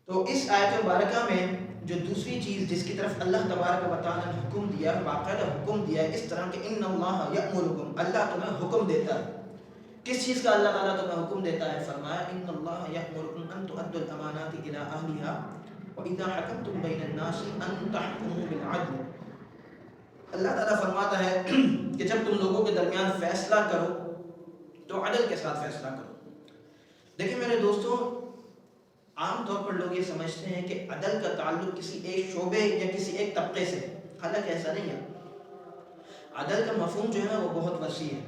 تو اس آیت مبارکہ میں جو دوسری چیز جس کی طرف اللہ تبارک و تعالیٰ نے حکم دیا، باقاعدہ حکم دیا ہے اس طرح کہ ان اللہ یأمرکم، اللہ تمہیں حکم دیتا ہے۔ کس چیز کا اللہ تعالیٰ تمہیں حکم دیتا ہے؟ فرمایا ان اللہ یأمرکم ان تؤدوا الامانات الی اہلها واذا حکمتم بین الناس ان تحکموا بالعدل۔ اللہ تعالیٰ فرماتا ہے کہ جب تم لوگوں کے درمیان فیصلہ کرو تو عدل کے ساتھ فیصلہ کرو۔ دیکھیں میرے دوستوں، عام طور پر لوگ یہ سمجھتے ہیں کہ عدل کا تعلق کسی ایک شعبے یا کسی ایک طبقے سے، حالانکہ ایسا نہیں ہے۔ عدل کا مفہوم جو ہے نا وہ بہت وسیع ہے۔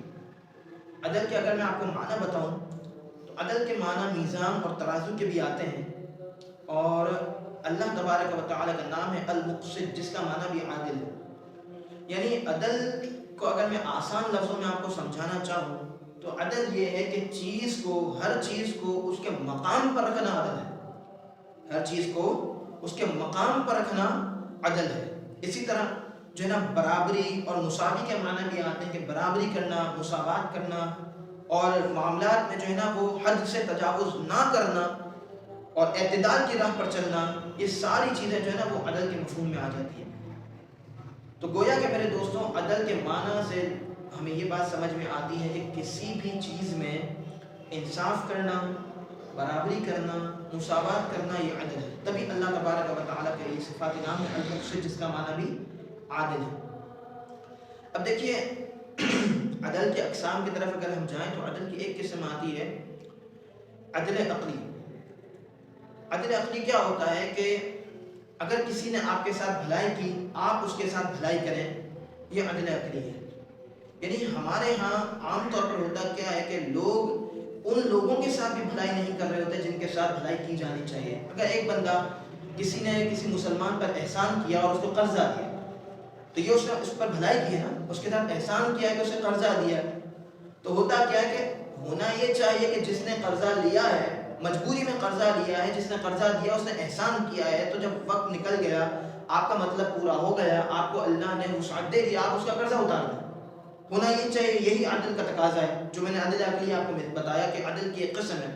عدل کے اگر میں آپ کو معنی بتاؤں تو عدل کے معنی میزان اور ترازو کے بھی آتے ہیں، اور اللہ تبارک و تعالیٰ کا نام ہے المقسط، جس کا معنی بھی عادل ہے۔ یعنی عدل کو اگر میں آسان لفظوں میں آپ کو سمجھانا چاہوں تو عدل یہ ہے کہ چیز کو، ہر چیز کو اس کے مقام پر رکھنا عدل ہے۔ ہر چیز کو اس کے مقام پر رکھنا عدل ہے۔ اسی طرح جو ہے نا برابری اور مساوی کے معنی بھی آتے ہیں کہ برابری کرنا، مساوات کرنا، اور معاملات میں جو ہے نا وہ حد سے تجاوز نہ کرنا اور اعتدال کی راہ پر چلنا، یہ ساری چیزیں جو ہے نا وہ عدل کے مفہوم میں آ جاتی ہیں۔ تو گویا کہ میرے دوستوں عدل کے معنی سے ہمیں یہ بات سمجھ میں آتی ہے کہ کسی بھی چیز میں انصاف کرنا، برابری کرنا، مساوات کرنا، یہ عدل ہے۔ تبھی اللہ تبارک و تعالیٰ کے یہ صفات نام ہے المقسط، جس کا معنی بھی عادل ہے۔ اب دیکھیے عدل کے اقسام کی طرف اگر ہم جائیں تو عدل کی ایک قسم آتی ہے عدل عقلی۔ عدل عقلی کیا ہوتا ہے کہ اگر کسی نے آپ کے ساتھ بھلائی کی، آپ اس کے ساتھ بھلائی کریں، یہ عدل عقلی ہے۔ یعنی ہمارے ہاں عام طور پر ہوتا کیا ہے کہ لوگ ان لوگوں کے ساتھ بھی بھلائی نہیں کر رہے ہوتے جن کے ساتھ بھلائی کی جانی چاہیے۔ اگر ایک بندہ کسی نے کسی مسلمان پر احسان کیا اور اس کو قرضہ دیا، تو یہ اس نے اس پر بھلائی کی ہے نا، اس کے ساتھ احسان کیا ہے کہ اسے قرضہ دیا، تو ہوتا کیا ہے کہ ہونا یہ چاہیے کہ جس نے قرضہ لیا ہے، مجبوری میں قرضہ لیا ہے، جس نے قرضہ دیا اس نے احسان کیا ہے، تو جب وقت نکل گیا، آپ کا مطلب پورا ہو گیا، آپ کو اللہ نے وسعت دے دیا، آپ اس کا قرضہ اتار دیں۔ ہونا یہ چاہیے، یہی عدل کا تقاضا ہے جو میں نے عدل عقلی آپ کو بتایا کہ عدل کی ایک قسم ہے۔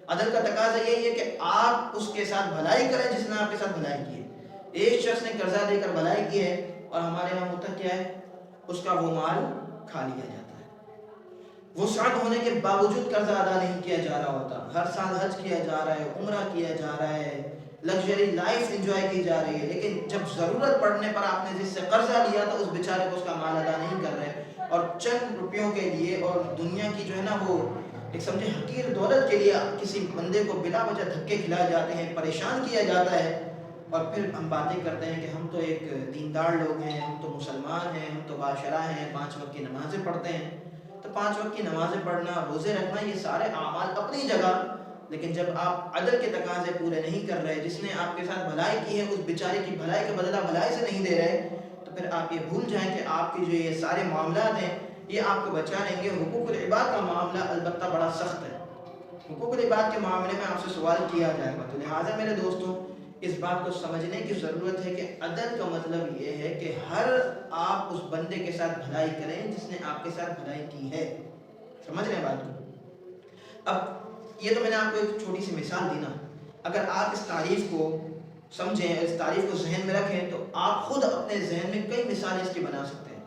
عدل کا تقاضا یہی ہے کہ آپ اس کے ساتھ بھلائی کریں جس نے آپ کے ساتھ بھلائی کی ہے۔ ایک شخص نے قرضہ دے کر بھلائی کی ہے اور ہمارے یہاں ہوتا کیا ہے، اس کا وہ مال کھا لیا جاتا ہے۔ وسعت ہونے کے باوجود قرضہ ادا نہیں کیا جا رہا ہوتا، ہر سال حج کیا جا رہا ہے، عمرہ کیا جا رہا ہے، لگژری لائف انجوائے کی جا رہی ہے، لیکن جب ضرورت پڑنے پر آپ نے جس سے قرضہ لیا تھا اس بیچارے کو اس کا مال ادا نہیں کر رہے، اور چند روپیوں کے لیے اور دنیا کی جو ہے نا وہ ایک سمجھے حقیر دولت کے لیے کسی بندے کو بلا وجہ دھکے کھلائے جاتے ہیں، پریشان کیا جاتا ہے، اور پھر ہم باتیں کرتے ہیں کہ ہم تو ایک دیندار لوگ ہیں، ہم تو مسلمان ہیں، ہم تو باشرہ ہیں، 5 وقت کی نمازیں پڑھتے ہیں۔ تو 5 وقت کی نمازیں پڑھنا، روزے رکھنا، یہ سارے اعمال اپنی جگہ، لیکن جب آپ عدل کے تقاضے پورے نہیں کر رہے، جس نے آپ کے ساتھ بھلائی کی ہے اس بیچارے کی بھلائی کا بدلہ بھلائی سے نہیں دے رہے، تو پھر آپ یہ بھول جائیں کہ آپ کی جو یہ سارے معاملات ہیں یہ آپ کو بچا لیں گے۔ حقوق العباد کا معاملہ البتہ بڑا سخت ہے، حقوق العباد کے معاملے میں آپ سے سوال کیا جائے گا، تو لہٰذا میرے دوستوں اس بات کو سمجھنے کی ضرورت ہے کہ عدل کا مطلب یہ ہے کہ ہر آپ اس بندے کے ساتھ بھلائی کریں جس نے آپ کے ساتھ بھلائی کی ہے۔ سمجھ رہے ہیں بات کو؟ اب یہ تو میں نے آپ کو ایک چھوٹی سی مثال دی نا، اگر آپ اس تعریف کو سمجھیں، اس تعریف کو ذہن میں رکھیں تو آپ خود اپنے ذہن میں کئی مثالیں اس کی بنا سکتے ہیں،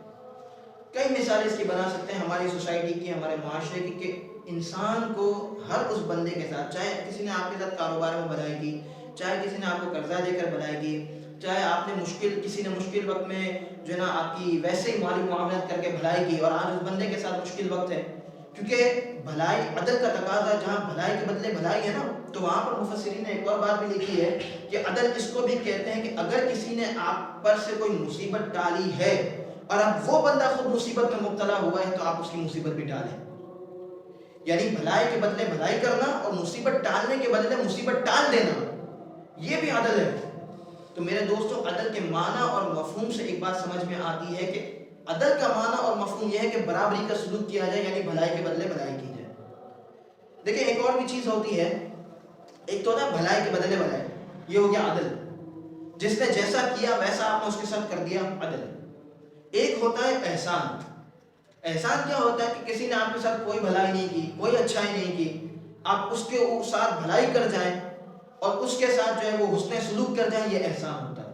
کئی مثالیں اس کی بنا سکتے ہیں ہماری سوسائٹی کی، ہمارے معاشرے کی، کہ انسان کو ہر اس بندے کے ساتھ، چاہے کسی نے آپ کے ساتھ کاروبار میں بھلائی کی، چاہے کسی نے آپ کو قرضہ دے کر بھلائی کی، چاہے آپ نے کسی نے مشکل وقت میں جو ہے نا آپ کی ویسے ہی مالی معاملات کر کے بھلائی کی، اور آج اس بندے کے ساتھ مشکل وقت ہے، کیونکہ بھلائی عدل کا تقاضا، جہاں بھلائی کے بدلے بھلائی ہے نا، تو وہاں پر مفسرین نے ایک اور بات بھی لکھی ہے کہ عدل اس کو بھی کہتے ہیں کہ اگر کسی نے آپ پر سے کوئی مصیبت ٹالی ہے اور اب وہ بندہ خود مصیبت میں مبتلا ہوا ہے تو آپ اس کی مصیبت بھی ٹالیں۔ یعنی بھلائی کے بدلے بھلائی کرنا اور مصیبت ٹالنے کے بدلے مصیبت ٹال دینا، یہ بھی عدل ہے۔ تو میرے دوستوں عدل کے معنی اور مفہوم سے ایک بات سمجھ میں آتی ہے کہ عدل کا معنی اور مفہوم یہ ہے کہ برابری کا سلوک کیا جائے، یعنی بھلائی کے بدلے بھلائی کی جائے۔ دیکھیں ایک اور بھی چیز ہوتی ہے، ایک تو نا بھلائی کے بدلے بھلائی، یہ ہو گیا عدل، جس نے جیسا کیا ویسا آپ نے اس کے ساتھ کر دیا، عدل۔ ایک ہوتا ہے احسان۔ احسان کیا ہوتا ہے کہ کسی نے آپ کے ساتھ کوئی بھلائی نہیں کی، کوئی اچھائی نہیں کی، آپ اس کے ساتھ بھلائی کر جائیں اور اس کے ساتھ جو ہے وہ حسن سلوک کر جائیں، یہ احسان ہوتا ہے۔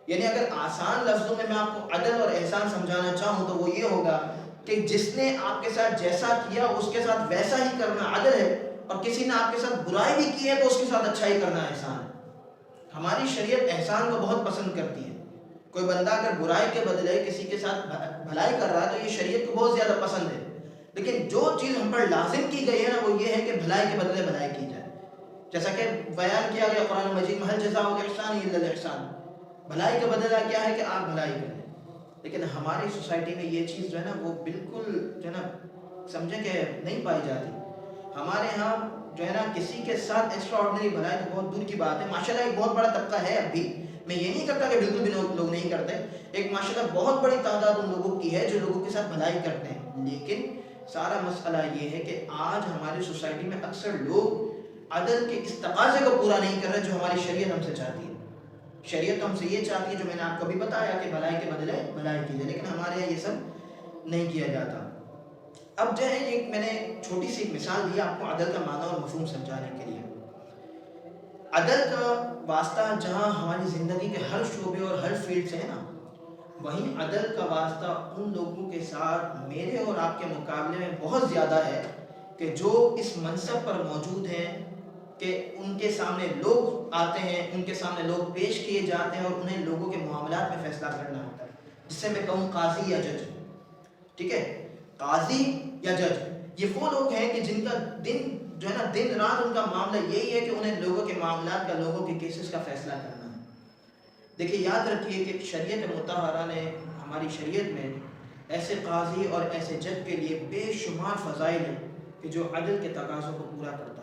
یعنی اگر آسان لفظوں میں آپ کو عدل اور احسان سمجھانا چاہوں تو وہ یہ ہوگا کہ جس نے آپ کے ساتھ جیسا کیا اس کے ساتھ ویسا ہی کرنا عدل ہے، اور کسی نے آپ کے ساتھ برائی بھی کی ہے تو اس کے ساتھ اچھائی کرنا احسان ہے۔ ہماری شریعت احسان کو بہت پسند کرتی ہے۔ کوئی بندہ اگر برائی کے بدلے کسی کے ساتھ بھلائی کر رہا ہے تو یہ شریعت کو بہت زیادہ پسند ہے، لیکن جو چیز ہم پر لازم کی گئی ہے نا وہ یہ ہے کہ بھلائی کے بدلے بھلائی کی جائے، جیسا کہ بیان کیا گیا قرآن مجید میں، هل جزاء الاحسان الا الاحسان، بھلائی کا بدلہ کیا ہے کہ آپ بھلائی کریں۔ لیکن ہماری سوسائٹی میں یہ چیز جو ہے نا وہ بالکل جو ہے نا سمجھیں کہ نہیں پائی جاتی۔ ہمارے ہاں جو ہے نا کسی کے ساتھ ایکسٹرا آرڈنری بھلائی تو بہت دور کی بات ہے، ماشاءاللہ ایک بہت بڑا طبقہ ہے اب بھی، میں یہ نہیں کہتا کہ بالکل بھی لوگ نہیں کرتے، ایک ماشاءاللہ بہت بڑی تعداد ان لوگوں کی ہے جو لوگوں کے ساتھ بھلائی کرتے ہیں، لیکن سارا مسئلہ یہ ہے کہ آج ہماری سوسائٹی میں اکثر لوگ عدل کے اس تقاضے کو پورا نہیں کر رہے جو ہماری شریعت ہم سے چاہتی ہے۔ شریعت تو ہم سے یہ چاہتی ہے جو میں نے آپ کو بھی بتایا کہ بھلائی کے بدلے بھلائی کی جائے، لیکن ہمارے یہاں یہ سب نہیں کیا جاتا۔ اب جو ہے ایک میں نے چھوٹی سی ایک مثال دی آپ کو عدل کا معنی اور مفہوم سمجھانے کے لیے۔ عدل کا واسطہ جہاں ہماری زندگی کے ہر شعبے اور ہر فیلڈ سے ہے نا، وہیں عدل کا واسطہ ان لوگوں کے ساتھ میرے اور آپ کے مقابلے میں بہت زیادہ ہے کہ جو اس منصب پر موجود ہیں کہ ان کے سامنے لوگ آتے ہیں، ان کے سامنے لوگ پیش کیے جاتے ہیں اور انہیں لوگوں کے معاملات میں فیصلہ کرنا ہوتا ہے، جس سے میں کہوں قاضی یا جج، ٹھیک ہے، قاضی یا جج یہ وہ لوگ ہیں کہ جن کا دن جو ہے نا دن رات ان کا معاملہ یہی ہے کہ انہیں لوگوں کے معاملات کا، لوگوں کے کیسز کا فیصلہ کرنا ہے۔ دیکھیے یاد رکھیے کہ شریعت مطہرہ نے، ہماری شریعت میں ایسے قاضی اور ایسے جج کے لیے بے شمار فضائل ہیں کہ جو عدل کے تقاضوں کو پورا کرتا ہے۔